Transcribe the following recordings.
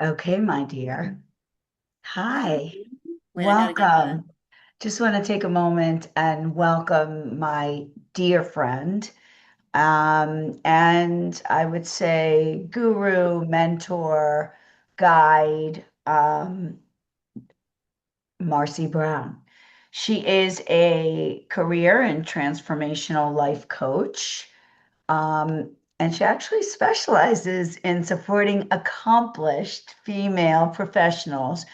Okay, my dear. Hi, Hi, learning how to get that. welcome. Just want to take a moment and welcome my dear friend, and I would say guru, mentor, guide, Marcye Brown. She is a career and transformational life coach. And she actually specializes in supporting accomplished female professionals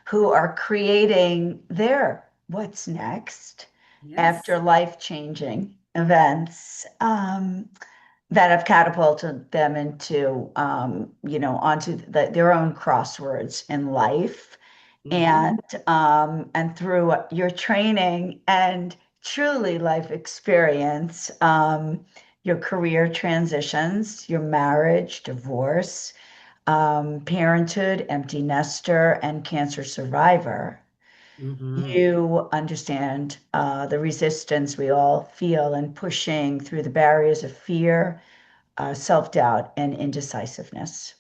who are creating their what's next after Yes, life-changing events that have catapulted them into, onto their own crossroads in life. hmm And through your training and truly life experience, your career transitions, your marriage, divorce, parenthood, empty nester, and cancer survivor, hmm you understand the resistance we all feel in pushing through the barriers of fear, self-doubt, and indecisiveness.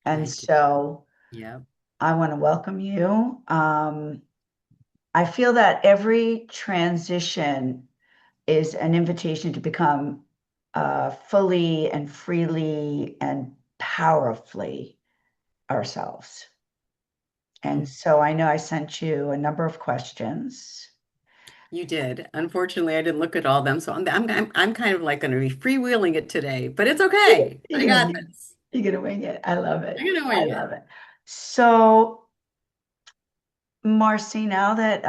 And I do. so Yep. I want to welcome you. I feel that every transition is an invitation to become fully and freely and powerfully ourselves. Mm. And so I know I sent you a number of questions. You did. Unfortunately, I didn't look at all of them, so I'm kind of like going to be freewheeling it today, but it's okay. I You're gonna got wing, this. you're gonna wing it. I love it. I'm gonna I wing it. love it. So, Marcy, now that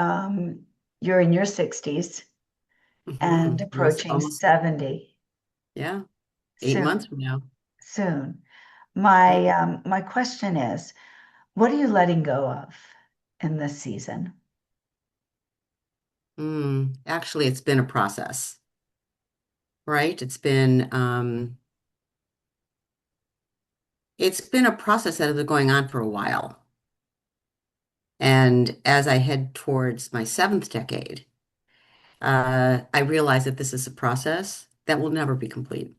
you're in your 60s and Almost, approaching almost. 70 Yeah. 8 months soon, from now. soon, Yeah. my question is, what are you letting go of in this season? Actually, it's been a process, right? It's been a process that has been going on for a while. And as I head towards my seventh decade, I realize that this is a process that will never be complete,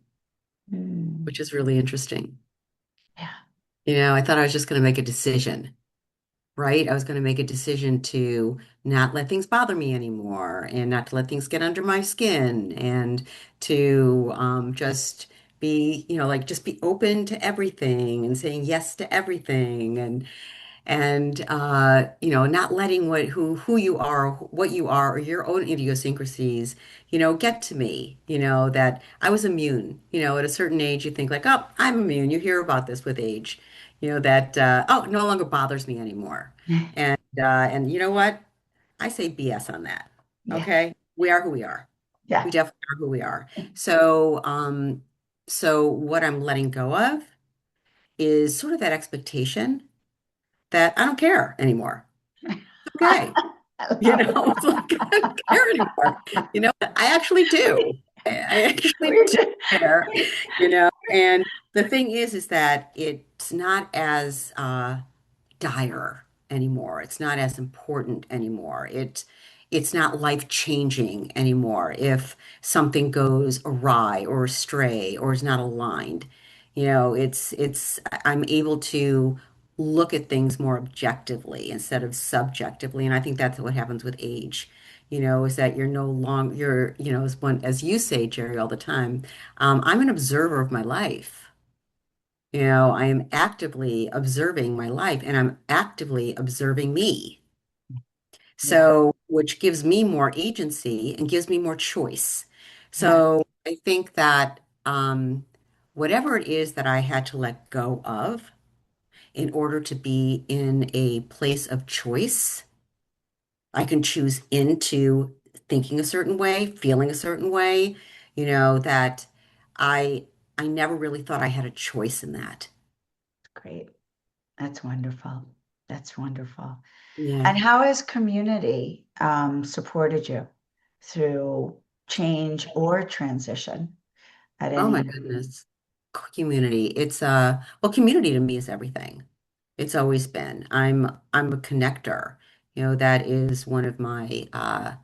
Hmm. which is really interesting. Yeah. I thought I was just going to make a decision, right? I was going to make a decision to not let things bother me anymore and not to let things get under my skin and to just like just be open to everything and saying yes to everything and not letting who you are, what you are, or your own idiosyncrasies, get to me. That I was immune. At a certain age, you think like, oh, I'm immune. You hear about this with age. That oh, it no longer bothers me anymore. And you know what? I say BS on that. Yeah. Okay, we are who we are. We Yeah. definitely are who we are. So what I'm letting go of is sort of that expectation that I don't care anymore. Okay. I love it. It's like I don't care anymore. I actually do. I actually We're do just, care, and the thing is that it's not as dire anymore. It's not as important anymore. It's not life-changing anymore if something goes awry or astray or is not aligned. I'm able to look at things more objectively instead of subjectively. And I think that's what happens with age. Is that you're no longer as you say, Jerry, all the time, I'm an observer of my life. I am actively observing my life and I'm actively observing me. yeah. So, which gives me more agency and gives me more choice. Yeah. So, I think that whatever it is that I had to let go of in order to be in a place of choice, I can choose into thinking a certain way, feeling a certain way, that I I never really thought I had a choice in that. Great. That's wonderful. That's wonderful. Yeah. And how has community supported you through change or transition at Oh my any? goodness. Community. Community to me is everything. It's always been. I'm a connector. That is one of my I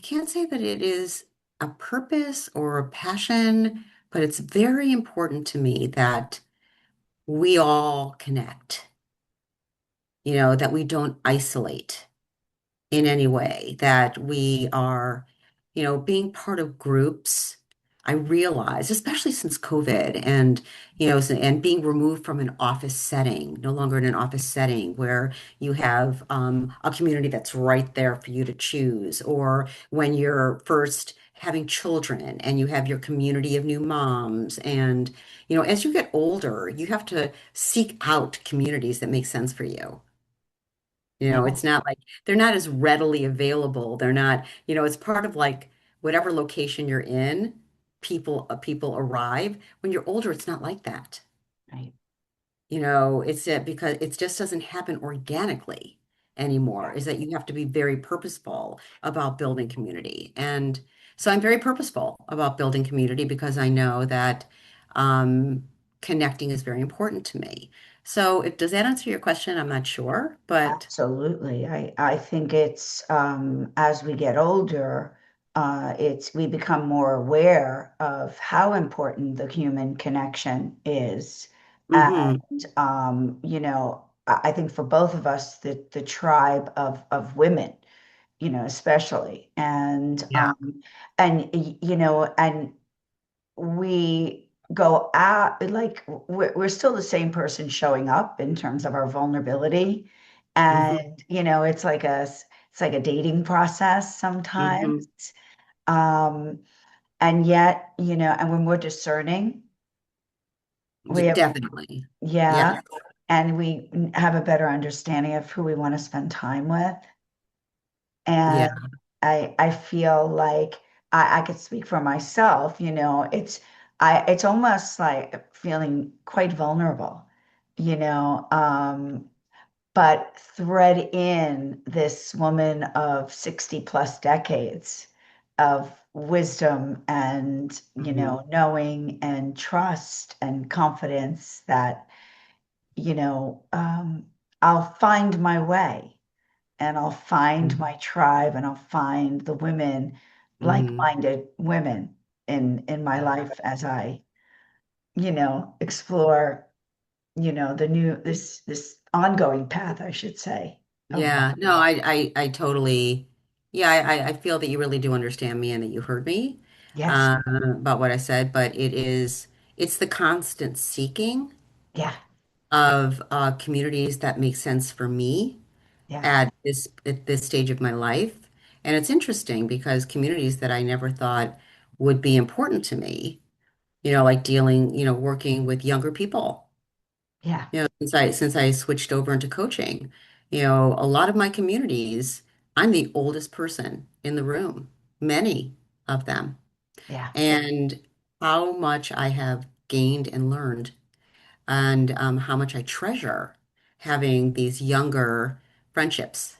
can't say that it is a purpose or a passion, but it's very important to me that we all connect, that we don't isolate in any way, that we are, being part of groups. I realize, especially since COVID and, and being removed from an office setting, no longer in an office setting where you have a community that's right there for you to choose, or when you're first having children and you have your community of new moms. And, as you get older, you have to seek out communities that make sense for you. Yeah, It's not like they're not as readily available. They're not, it's part of like whatever location you're in, people arrive. When you're older, it's not like that. right. It's because it just doesn't happen organically anymore, Yeah, is that you have to be very purposeful about building community. And so I'm very purposeful about building community because I know that um, connecting is very important to me. So does that answer your question? I'm not sure, but absolutely. I think it's as we get older, it's we become more aware of how important the human connection is. mhm. And I think for both of us, the tribe of women, especially, Yeah. and we go out like we're still the same person showing up in terms of our vulnerability, Hmm. and it's like a dating process sometimes, Hmm. um and yet and we're more discerning. We have, Definitely. yeah, Yes. and we have a better understanding of who we want to spend time with. And Yeah. I feel like I could speak for myself, it's almost like feeling quite vulnerable, you know, um, but thread in this woman of 60 plus decades of wisdom and, Hmm. knowing and trust and confidence that, you know, um, I'll find my way and I'll find my tribe and I'll find the women, Hmm. like-minded women in my life as I, explore, the new this ongoing path, I should say, of Yeah. No, I totally, yeah, I feel that you really do understand me and that you heard me yes, about what I said, but it's the constant seeking yeah, of communities that make sense for me yeah, at this stage of my life. And it's interesting because communities that I never thought would be important to me, like dealing, working with younger people. yeah, Since I switched over into coaching, a lot of my communities, I'm the oldest person in the room, many of them. yeah, And how much I have gained and learned, and how much I treasure having these younger friendships,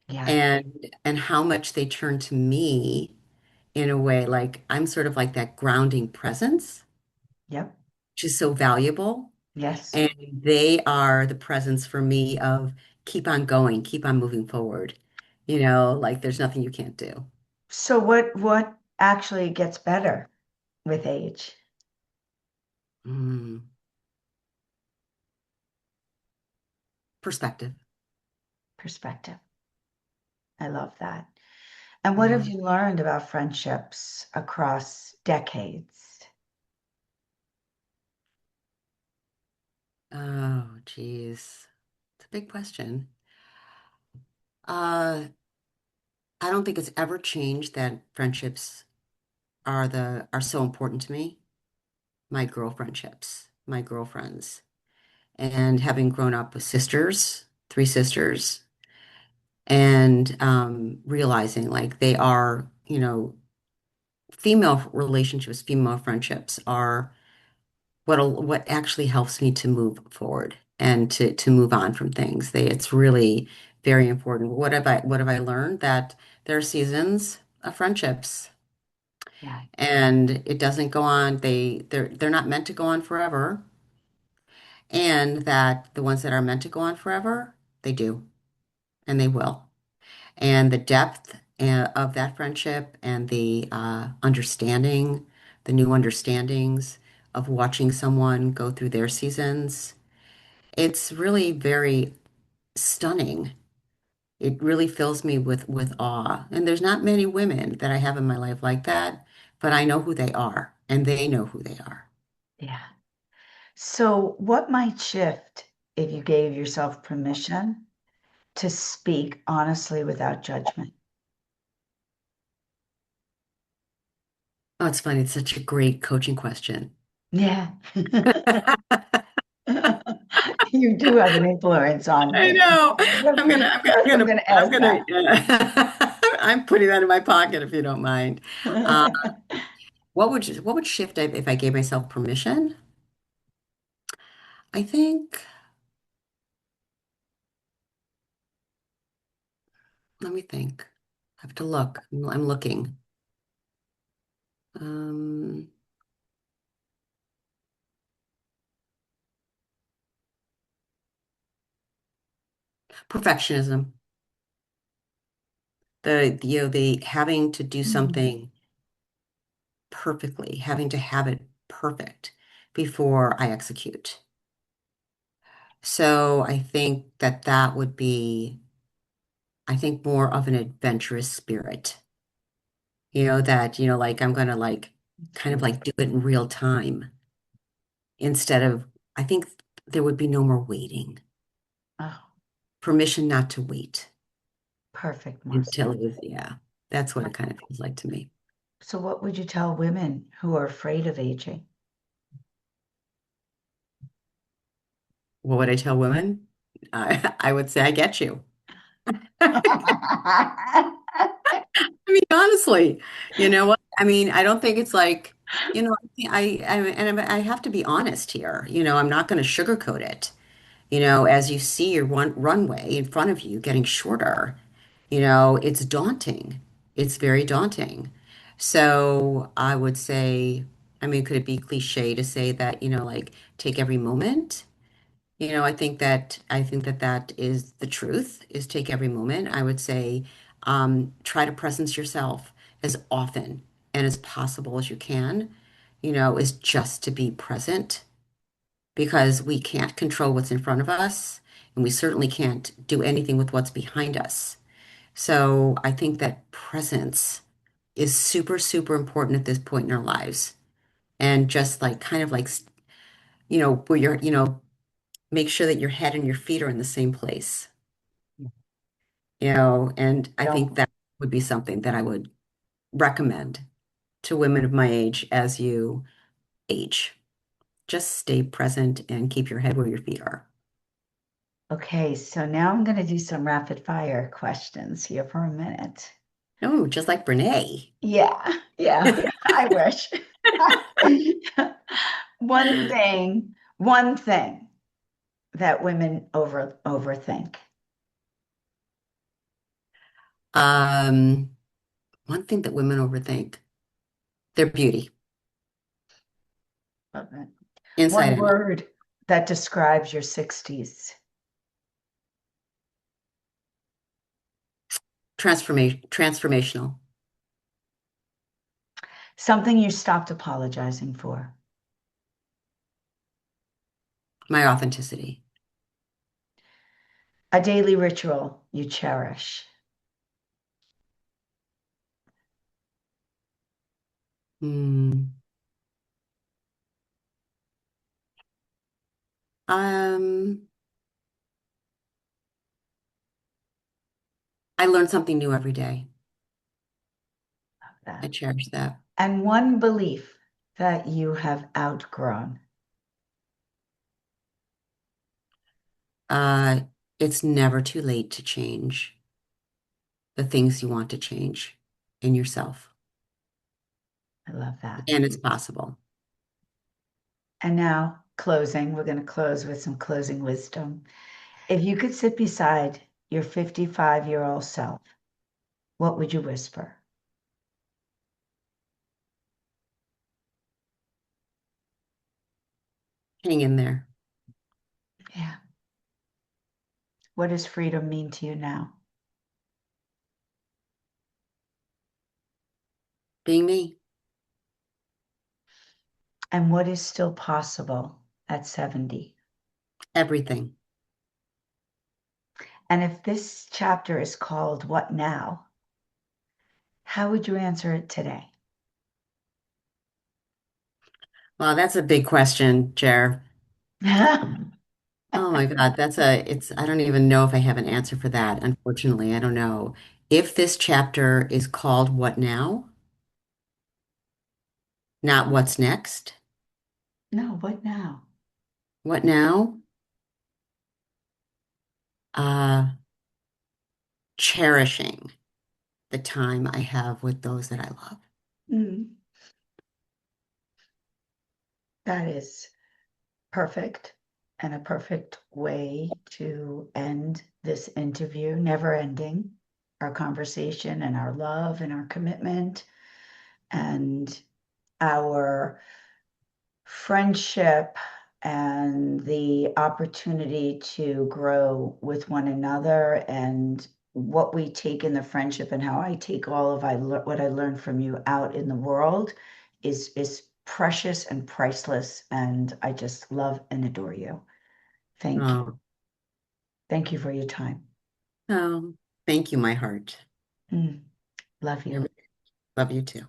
yeah, and how much they turn to me in a way like I'm sort of like that grounding presence, yep, which is so valuable. yes. And they are the presence for me of keep on going, keep on moving forward. Like there's nothing you can't do. So what actually gets better with age? Mm, perspective. Perspective. I love that. And what have Yeah. you learned about friendships across decades? Oh, geez. It's a big question. Uh, I don't think it's ever changed that friendships are so important to me. My girl friendships, my girlfriends, and having grown up with sisters, three sisters, and realizing like they are, female relationships, female friendships are what actually helps me to move forward and to move on from things. It's really very important. What have I learned? That there are seasons of friendships Yeah, and it doesn't go on. They're not meant to go on forever. And that the ones that are meant to go on forever, they do, and they will. And the depth of that friendship and the understanding, the new understandings of watching someone go through their seasons. It's really very stunning. It really fills me with awe. And there's not many women that I have in my life like that, but I know who they are, and they know who they are. Yeah. So, what might shift if you gave yourself permission to speak honestly without judgment? Oh, it's funny. It's such a great coaching question. Yeah. You do have an influence on I me. know. I'm gonna I'm ask gonna, I'm putting that in my pocket if you don't mind. Uh, that. what would shift if I gave myself permission? I think, let me think. I have to look. I'm looking. Um, Perfectionism. The having to do Mm. something perfectly, having to have it perfect before I execute. So I think that that would be, I think, more of an adventurous spirit. That, like I'm gonna like It's kind of like beautiful. do it in real time instead of, I think there would be no more waiting. Oh, Permission not to wait perfect, until Marcia. it was, yeah, that's what it kind of feels like to me. So, what would you tell women who are afraid of aging? What would I tell women? I would say, I get you. I mean, honestly, you know what? I mean, I don't think it's like, I have to be honest here. I'm not going to sugarcoat it. As you see your runway in front of you getting shorter, it's daunting. It's very daunting. So I would say, I mean, could it be cliche to say that, like take every moment? I think that that is the truth, is take every moment. I would say try to presence yourself as often and as possible as you can, is just to be present because we can't control what's in front of us and we certainly can't do anything with what's behind us. So I think that presence is super, super important at this point in our lives. And just like kind of like, where you're, make sure that your head and your feet are in the same place, and I think Don't. that would be something that I would recommend to women of my age as you age. Just stay present and keep your head where your feet are. Okay, so now I'm going to do some rapid fire questions here for a minute. Oh, just like Brene. Yeah, yeah, I wish. One thing that women overthink. Um, One thing that women overthink, their beauty, Okay. inside One and out. word that describes your 60s. Transformational, Something you stopped apologizing for. my authenticity. A daily ritual you cherish. Hmm. Um, I learn something new every day. I That. cherish that. And one belief that you have outgrown. Uh, it's never too late to change the things you want to change in yourself. I love that. And it's possible. And now, closing, we're going to close with some closing wisdom. If you could sit beside your 55-year-old self, what would you whisper? Hang in there. Yeah. What does freedom mean to you now? Being me. And what is still possible at 70? Everything. And if this chapter is called What Now, how would you answer it today? Well, that's a big question, Jer. Oh my God, I don't even know if I have an answer for that. Unfortunately, I don't know. If this chapter is called What Now, not What's Next. No, what now? What now? Uh, Cherishing the time I have with those that I love. Mm, that is perfect and a perfect way to end this interview, never ending our conversation and our love and our commitment and our friendship and the opportunity to grow with one another and what we take in the friendship and how I take all of what I learned from you out in the world is precious and priceless, and I just love and adore you. Thank you. Oh, Thank you for your time. oh, thank you, my heart. Mm, love I you. really love you too.